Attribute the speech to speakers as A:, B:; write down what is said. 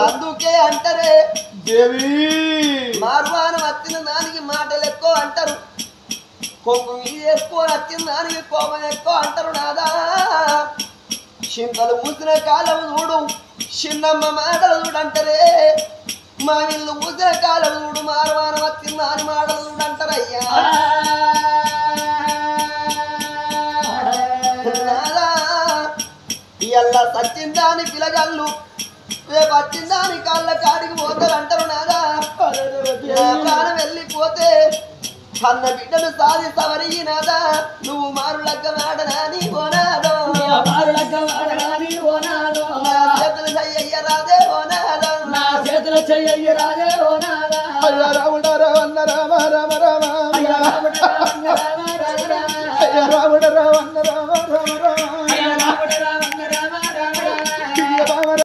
A: అందుకే అంటారే దేవి మార్వానం వచ్చిన దానికి మాటలు ఎక్కువ అంటారు, కోపం ఎక్కువ వచ్చిన దానికి కోపం ఎక్కువ అంటారు. నాదా చింతలు ఊసిన కాలం చూడు, చిన్నమ్మ మాటలు చూడు అంటారే. మా ఇల్లు ఊసిన కాలం చూడు, మార్వానం వచ్చిన దాని మాటలు చూడు అంటారయ్యా. ఇయ్యల్లా సచ్చిందాని పిలగళ్ళు, రేపు వచ్చిందాని కాళ్ళ కాడికి పోతారు అంటారు. నాదా ప్రాణం వెళ్ళిపోతే అన్న బిడ్డను సాధి సవరి నాదా, నువ్వు మారులగ్గ మాడనాని ఓనాదో, నా చేతులు చెయ్య రాదే ఓనాదో, నా చేతులు చెయ్య రాదే ఓనాదా. రాముడ రావన్న రామ రామ రామ, రాముడ రావన్న రామ.